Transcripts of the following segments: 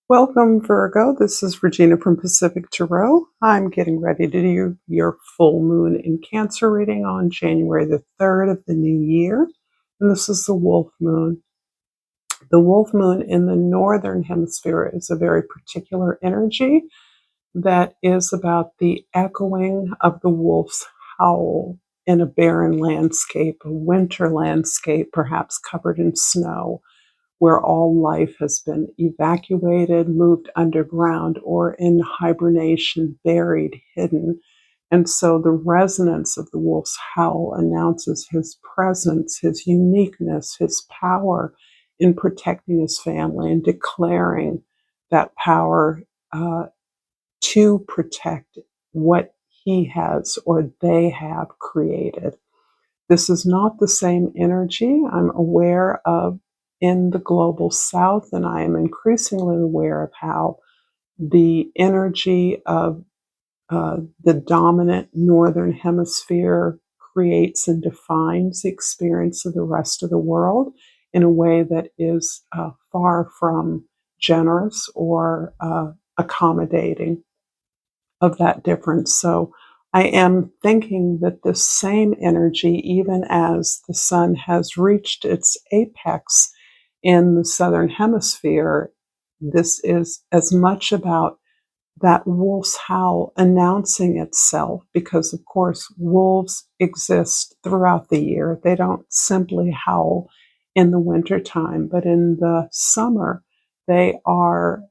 Welcome, Virgo. This is Regina from Pacific Tarot. I'm getting ready to do your full moon in Cancer reading on January the 3rd of the new year. And this is the wolf moon. The wolf moon in the northern hemisphere is a very particular energy that is about the echoing of the wolf's howl in a barren landscape, a winter landscape, perhaps covered in snow, where all life has been evacuated, moved underground, or in hibernation, buried, hidden. And so the resonance of the wolf's howl announces his presence, his uniqueness, his power in protecting his family and declaring that power to protect what he has or they have created. This is not the same energy I'm aware of in the global south, and I am increasingly aware of how the energy of the dominant northern hemisphere creates and defines the experience of the rest of the world in a way that is far from generous or accommodating of that difference. So I am thinking that this same energy, even as the sun has reached its apex in the southern hemisphere, this is as much about that wolf's howl announcing itself, because of course wolves exist throughout the year. They don't simply howl in the wintertime, but in the summer they are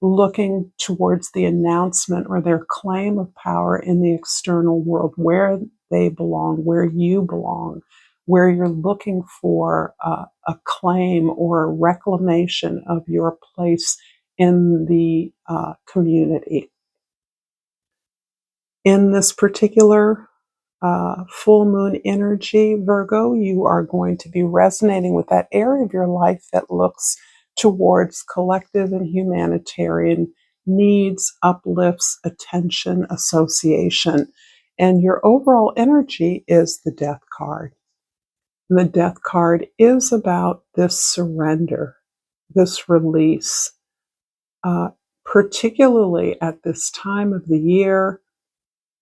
looking towards the announcement or their claim of power in the external world, where they belong, where you belong, where you're looking for a claim or a reclamation of your place in the community. In this particular full moon energy, Virgo, you are going to be resonating with that area of your life that looks towards collective and humanitarian needs, uplifts, attention, association. And your overall energy is the Death card. And the Death card is about this surrender, this release. Particularly at this time of the year,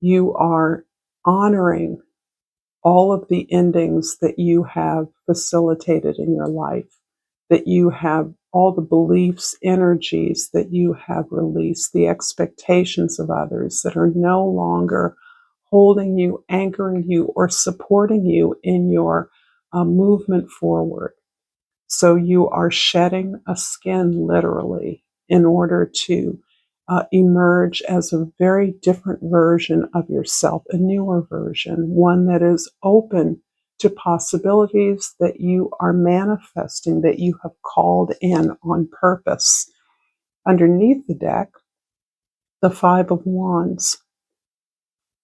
you are honoring all of the endings that you have facilitated in your life, that you have all the beliefs, energies that you have released, the expectations of others that are no longer holding you, anchoring you, or supporting you in your movement forward. So you are shedding a skin literally in order to emerge as a very different version of yourself, a newer version, one that is open to possibilities that you are manifesting, that you have called in on purpose. Underneath the deck, the Five of Wands.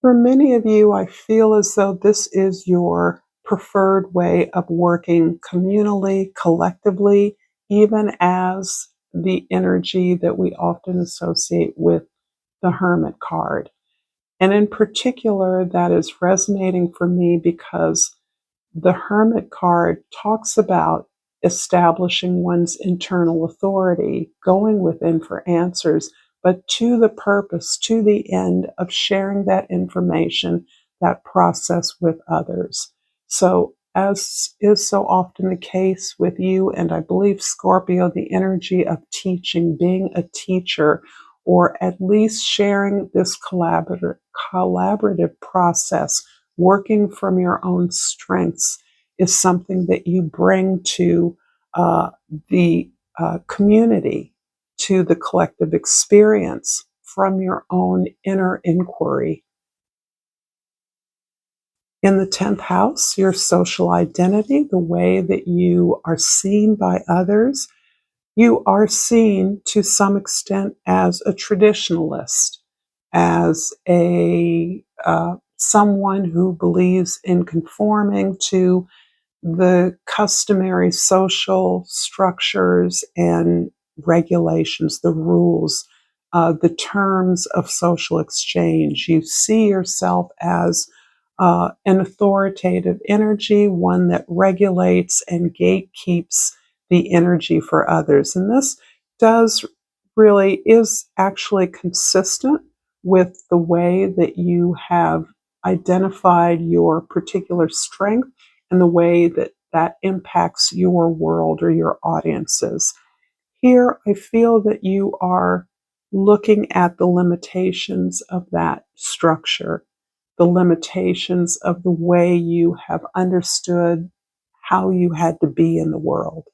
For many of you, I feel as though this is your preferred way of working communally, collectively, even as the energy that we often associate with the Hermit card. And in particular, that is resonating for me because the Hermit card talks about establishing one's internal authority, going within for answers, but to the purpose, to the end of sharing that information, that process with others. So, as is so often the case with you, and I believe Scorpio, the energy of teaching, being a teacher, or at least sharing this collaborative process, working from your own strengths, is something that you bring to the community, to the collective experience from your own inner inquiry. In the 10th house, your social identity, the way that you are seen by others, you are seen to some extent as a traditionalist, as a someone who believes in conforming to the customary social structures and regulations, the rules, the terms of social exchange. You see yourself as an authoritative energy, one that regulates and gatekeeps the energy for others. And this does really is actually consistent with the way that you have identified your particular strength and the way that that impacts your world or your audiences. Here, I feel that you are looking at the limitations of that structure, the limitations of the way you have understood how you had to be in the world.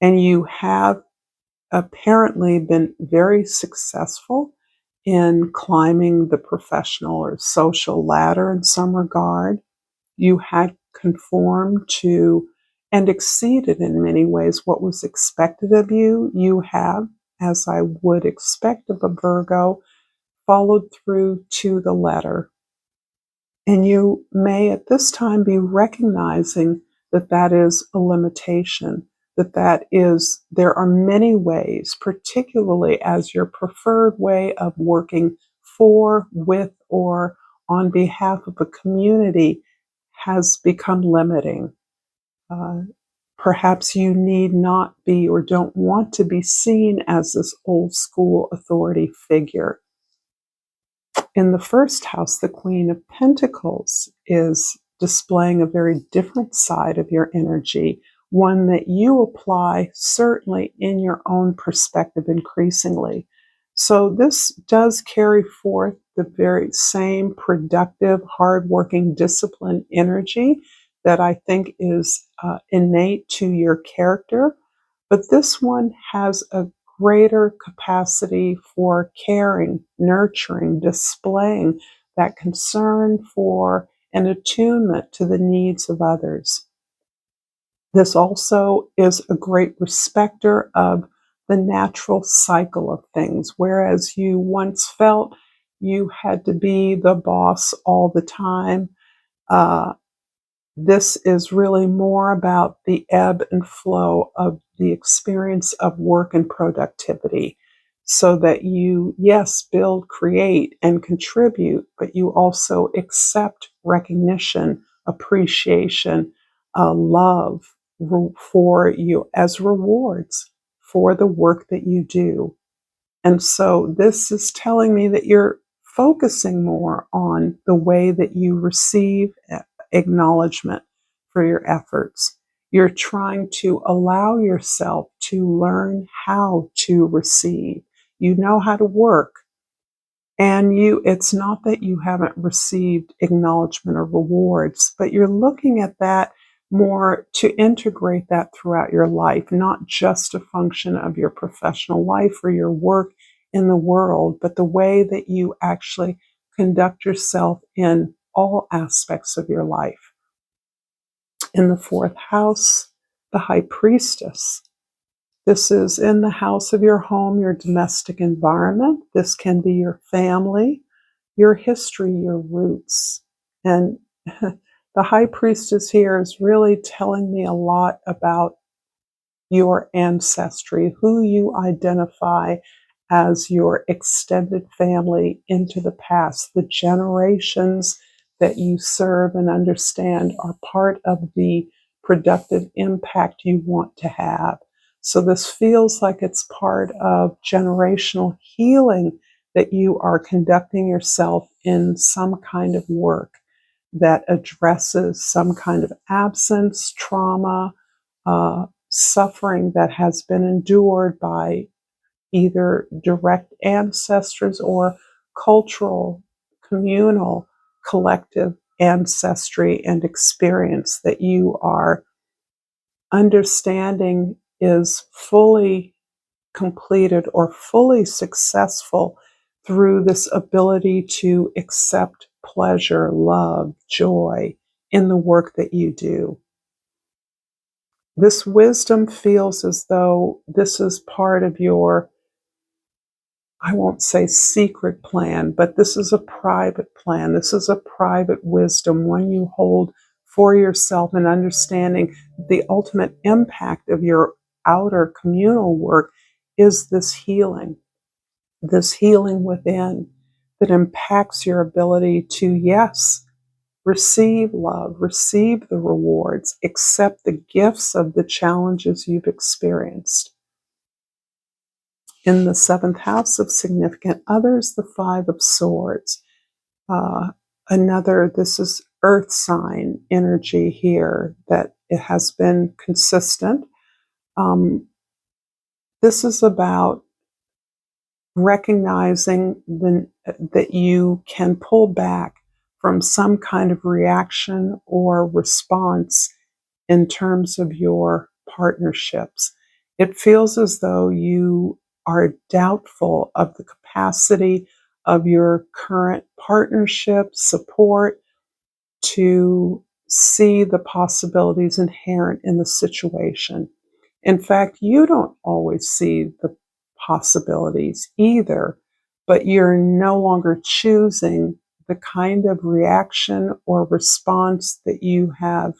And you have apparently been very successful in climbing the professional or social ladder in some regard. You had conformed to and exceeded in many ways what was expected of you. You have, as I would expect of a Virgo, followed through to the letter. And you may at this time be recognizing that that is a limitation, there are many ways, particularly as your preferred way of working for, with, or on behalf of a community has become limiting. Uh, Perhaps you need not be or don't want to be seen as this old school authority figure. In the first house, the Queen of Pentacles is displaying a very different side of your energy, one that you apply certainly in your own perspective increasingly. So this does carry forth the very same productive, hardworking, disciplined energy that I think is innate to your character. But this one has a greater capacity for caring, nurturing, displaying that concern for and attunement to the needs of others. This also is a great respecter of the natural cycle of things, whereas you once felt you had to be the boss all the time. Uh, this is really more about the ebb and flow of the experience of work and productivity so that you, yes, build, create, and contribute, but you also accept recognition, appreciation, love for you as rewards for the work that you do. And so this is telling me that you're focusing more on the way that you receive acknowledgement for your efforts. You're trying to allow yourself to learn how to receive. You know how to work. And it's not that you haven't received acknowledgement or rewards, but you're looking at that more to integrate that throughout your life, not just a function of your professional life or your work in the world, but the way that you actually conduct yourself in all aspects of your life. In the fourth house, the High Priestess. This is in the house of your home, your domestic environment. This can be your family, your history, your roots. And the High Priestess here is really telling me a lot about your ancestry, who you identify as your extended family into the past, the generations that you serve and understand are part of the productive impact you want to have. So this feels like it's part of generational healing that you are conducting yourself in some kind of work that addresses some kind of absence, trauma, suffering that has been endured by either direct ancestors or cultural, communal, collective ancestry and experience that you are understanding is fully completed or fully successful through this ability to accept pleasure, love, joy in the work that you do. This wisdom feels as though this is part of your, I won't say secret plan, but this is a private plan. This is a private wisdom, one you hold for yourself and understanding the ultimate impact of your outer communal work is this healing within that impacts your ability to, yes, receive love, receive the rewards, accept the gifts of the challenges you've experienced. In the seventh house of significant others, the Five of Swords. This is earth sign energy here, that it has been consistent. This is about recognizing that you can pull back from some kind of reaction or response in terms of your partnerships. It feels as though you are doubtful of the capacity of your current partnership support to see the possibilities inherent in the situation. In fact, you don't always see the possibilities either, but you're no longer choosing the kind of reaction or response that you have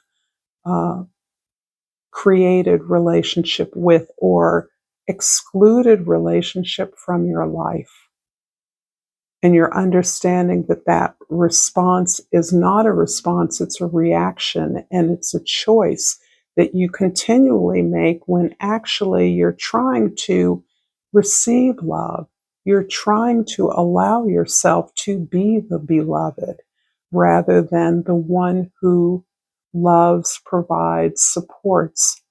created relationship with or excluded relationship from your life. And you're understanding that that response is not a response, it's a reaction, and it's a choice that you continually make when actually you're trying to receive love. You're trying to allow yourself to be the beloved rather than the one who loves, provides, supports,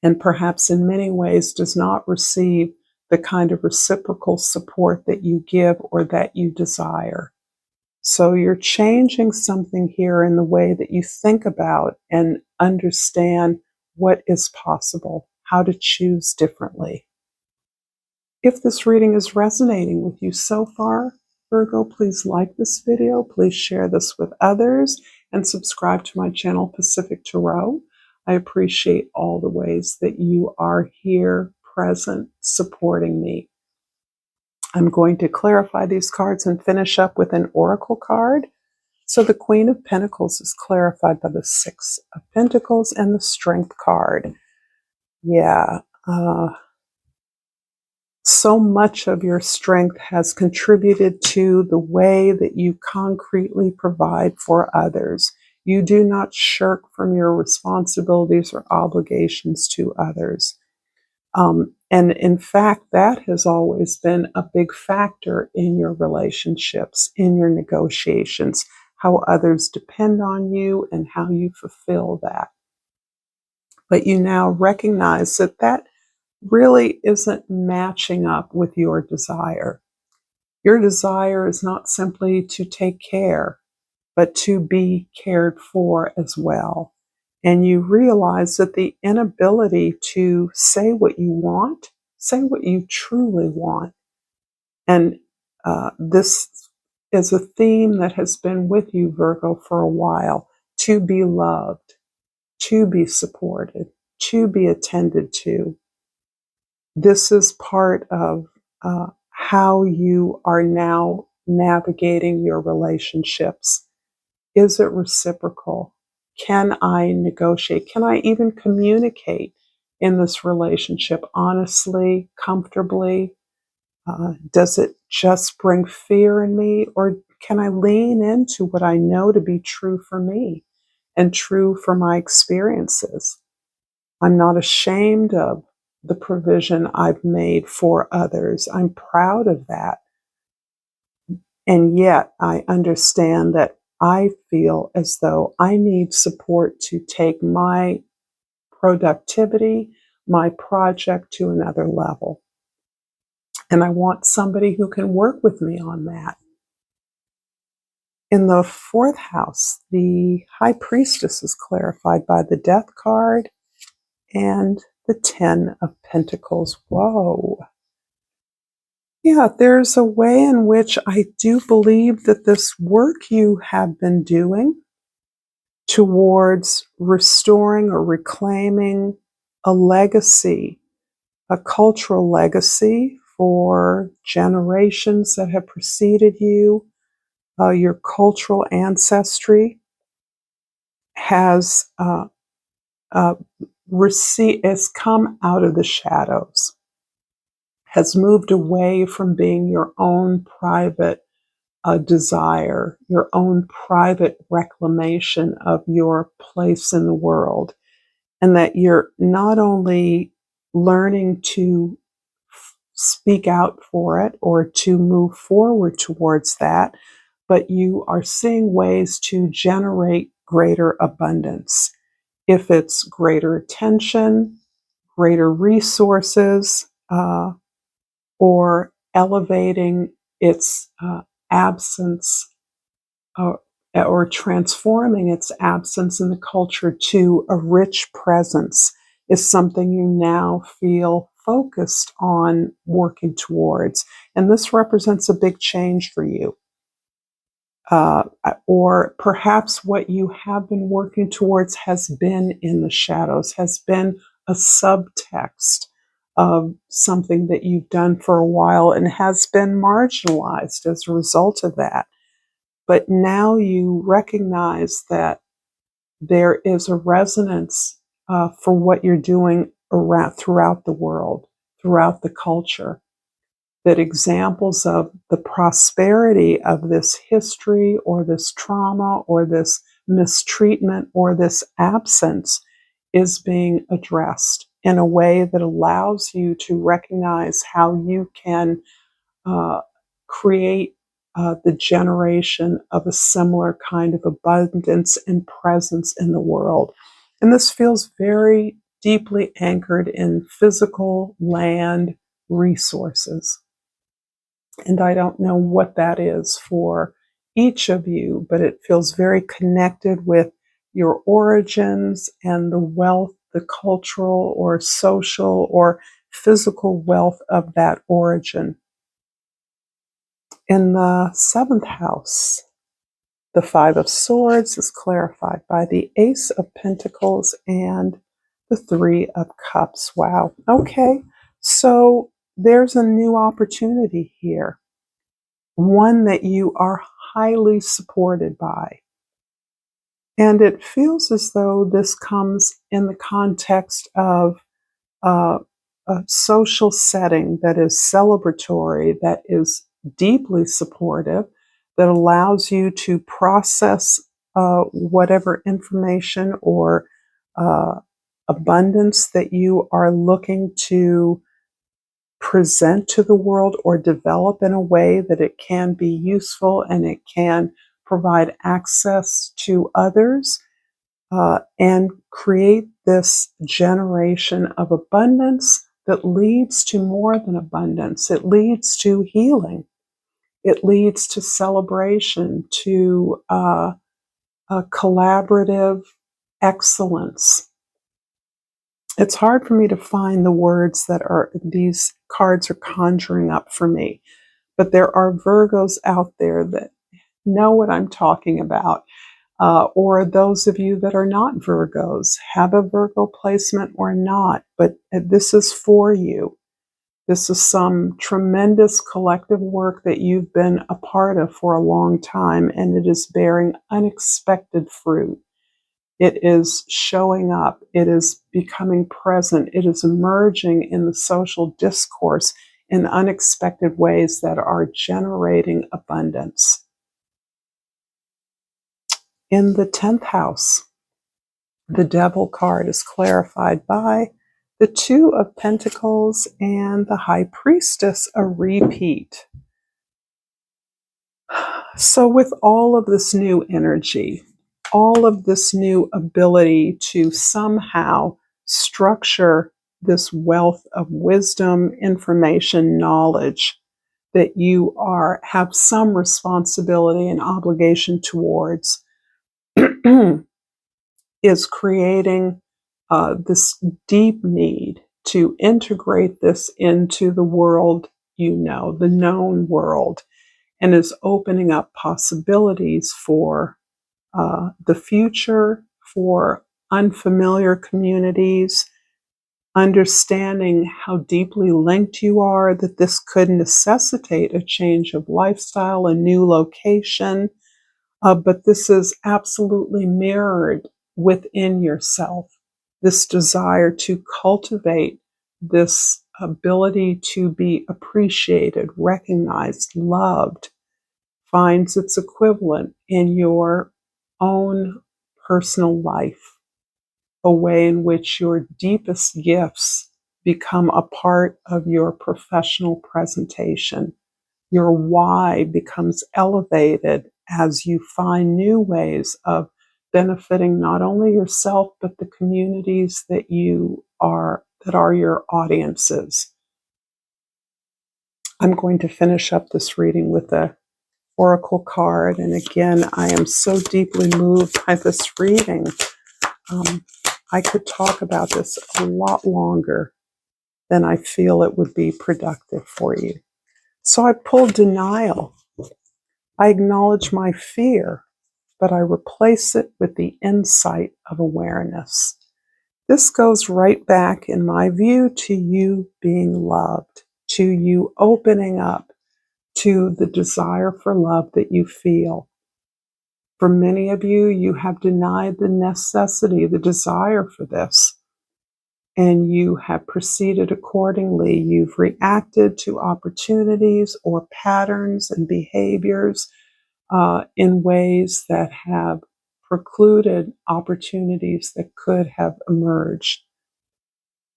and perhaps in many ways does not receive the kind of reciprocal support that you give or that you desire. So you're changing something here in the way that you think about and understand what is possible, how to choose differently. If this reading is resonating with you so far, Virgo, please like this video, please share this with others, and subscribe to my channel, Pacific Tarot. I appreciate all the ways that you are here, present, supporting me. I'm going to clarify these cards and finish up with an oracle card. So the Queen of Pentacles is clarified by the Six of Pentacles and the Strength card. Yeah, so much of your strength has contributed to the way that you concretely provide for others. You do not shirk from your responsibilities or obligations to others. And in fact, that has always been a big factor in your relationships, in your negotiations, how others depend on you and how you fulfill that. But you now recognize that that really isn't matching up with your desire. Your desire is not simply to take care, but to be cared for as well. And you realize that the inability to say what you want, say what you truly want. And this is a theme that has been with you, Virgo, for a while. To be loved, to be supported, to be attended to. This is part of how you are now navigating your relationships. Is it reciprocal? Can I negotiate? Can I even communicate in this relationship honestly, comfortably? Does it just bring fear in me? Or can I lean into what I know to be true for me and true for my experiences? I'm not ashamed of the provision I've made for others. I'm proud of that. And yet I understand that I feel as though I need support to take my productivity, my project to another level. And I want somebody who can work with me on that. In the fourth house, the High Priestess is clarified by the Death card and the Ten of Pentacles. Whoa. Yeah, there's a way in which I do believe that this work you have been doing towards restoring or reclaiming a legacy, a cultural legacy for generations that have preceded you, your cultural ancestry has come out of the shadows, has moved away from being your own private desire, your own private reclamation of your place in the world, and that you're not only learning to speak out for it or to move forward towards that, but you are seeing ways to generate greater abundance. If it's greater attention, greater resources, or elevating its absence, uh, or transforming its absence in the culture to a rich presence, is something you now feel focused on working towards. And this represents a big change for you. Or perhaps what you have been working towards has been in the shadows, has been a subtext of something that you've done for a while and has been marginalized as a result of that. But now you recognize that there is a resonance for what you're doing around, throughout the world, throughout the culture, that examples of the prosperity of this history or this trauma or this mistreatment or this absence is being addressed in a way that allows you to recognize how you can uh, create the generation of a similar kind of abundance and presence in the world. And this feels very deeply anchored in physical land resources. And I don't know what that is for each of you, but it feels very connected with your origins and the wealth, the cultural or social or physical wealth of that origin. In the seventh house, the Five of Swords is clarified by the Ace of Pentacles and the Three of Cups. Wow. Okay. So there's a new opportunity here, one that you are highly supported by. And it feels as though this comes in the context of uh, a social setting that is celebratory, that is deeply supportive, that allows you to process whatever information or uh, abundance that you are looking to present to the world or develop in a way that it can be useful and it can provide access to others, and create this generation of abundance that leads to more than abundance. It leads to healing. It leads to celebration, to a collaborative excellence. It's hard for me to find the words that are these cards are conjuring up for me, but there are Virgos out there that know what I'm talking about. Or those of you that are not Virgos, have a Virgo placement or not, but this is for you. This is some tremendous collective work that you've been a part of for a long time, and it is bearing unexpected fruit. It is showing up. It is becoming present. It is emerging in the social discourse in unexpected ways that are generating abundance. In the 10th house, the Devil card is clarified by the Two of Pentacles and the High Priestess, a repeat. So with all of this new energy, all of this new ability to somehow structure this wealth of wisdom, information, knowledge that you have some responsibility and obligation towards, is creating this deep need to integrate this into the world, the known world, and is opening up possibilities for the future, for unfamiliar communities, understanding how deeply linked you are, that this could necessitate a change of lifestyle, a new location, but this is absolutely mirrored within yourself. This desire to cultivate this ability to be appreciated, recognized, loved, finds its equivalent in your own personal life, a way in which your deepest gifts become a part of your professional presentation. Your why becomes elevated as you find new ways of benefiting not only yourself but the communities that are your audiences. I'm going to finish up this reading with a oracle card, and again, I am so deeply moved by this reading. I could talk about this a lot longer than I feel it would be productive for you. So I pulled denial. I acknowledge my fear, but I replace it with the insight of awareness. This goes right back, in my view, to you being loved, to you opening up to the desire for love that you feel. For many of you, you have denied the necessity, the desire for this, and you have proceeded accordingly. You've reacted to opportunities or patterns and behaviors in ways that have precluded opportunities that could have emerged.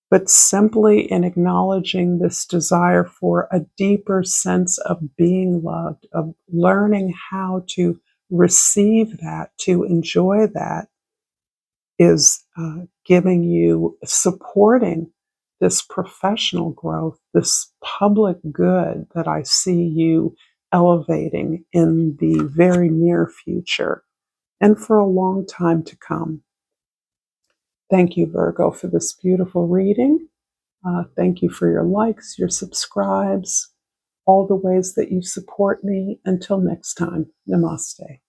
But simply in acknowledging this desire for a deeper sense of being loved, of learning how to receive that, to enjoy that, is giving you, supporting this professional growth, this public good that I see you elevating in the very near future and for a long time to come. Thank you, Virgo, for this beautiful reading. Thank you for your likes, your subscribes, all the ways that you support me. Until next time, namaste.